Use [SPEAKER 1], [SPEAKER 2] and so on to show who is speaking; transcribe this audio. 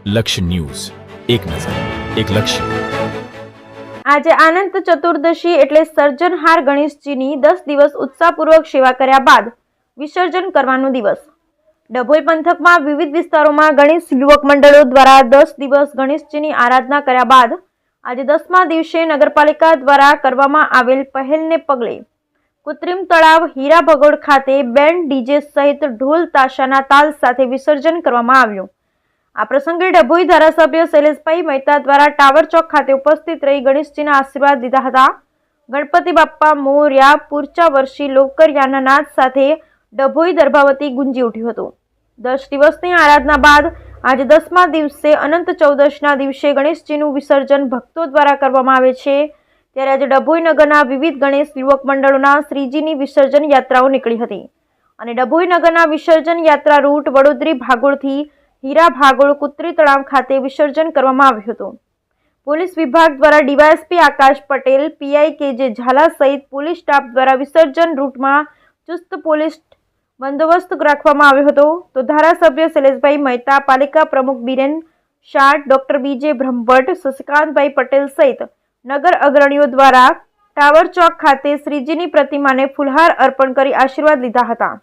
[SPEAKER 1] લક્ષ્ય ન્યૂઝ, એક નજર, એક લક્ષ્ય.
[SPEAKER 2] આજે અનંત ચતુર્દશી એટલે સર્જનહાર ગણેશજીની 10 દિવસ ઉત્સાહપૂર્વક સેવા કર્યા બાદ વિસર્જન કરવાનો દિવસ. ડભોઈ પંથકમાં વિવિધ વિસ્તારોમાં ગણેશ યુવક મંડળો દ્વારા 10 દિવસ ગણેશજીની આરાધના કર્યા બાદ આજે 10મા દિવસે નગરપાલિકા દ્વારા કરવામાં આવેલ પહેલને પગલે કૃત્રિમ તળાવ હીરા ભગોળ ખાતે બેન્ડ ડીજે સહિત ઢોલ તાશાના તાલ સાથે વિસર્જન કરવામાં આવ્યું. આ પ્રસંગે ડભોઈ ધારાસભ્ય શૈલેષભાઈ મહેતા દ્વારા ટાવર ચોક ખાતે ઉપસ્થિત રહી ગણેશજીના આશીર્વાદ લીધા હતા. ગણપતિ બાપ્પા મોર્યા પૂરચા વર્ષી લોકરિયાના નાદ સાથે ડભોઈ દર્ભાવતી ગુંજી ઉઠ્યું હતું. 10 દિવસની આરાધના બાદ આજે 10મા દિવસે અનંત ચૌદશના દિવસે ગણેશજીનું વિસર્જન ભક્તો દ્વારા કરવામાં આવે છે. ત્યારે આજે ડભોઈ નગરના વિવિધ ગણેશ યુવક મંડળોના શ્રીજીની વિસર્જન યાત્રાઓ નીકળી હતી અને ડભોઈ નગરના વિસર્જન યાત્રા રૂટ વડોદરી ભાગોળથી હીરા ભાગોળ કુત્રી તળાવ ખાતે વિસર્જન કરવામાં આવ્યું હતું. પોલીસ વિભાગ દ્વારા ડીવાયએસપી આકાશ પટેલ, પીઆઈ કેજે ઝાલા સહિત પોલીસ સ્ટાફ દ્વારા વિસર્જન રૂટમાં ચુસ્ત પોલીસ બંદોબસ્ત રાખવામાં આવ્યો હતો. તો ધારાસભ્ય શૈલેષભાઈ મહેતા, પાલિકા પ્રમુખ બિરેન શાહ, ડોક્ટર બીજે બ્રહ્મભટ્ટ, શશિકાંતભાઈ પટેલ સહિત નગર અગ્રણીઓ દ્વારા ટાવર ચોક ખાતે શ્રીજીની પ્રતિમાને ફૂલહાર અર્પણ કરી આશીર્વાદ લીધા હતા.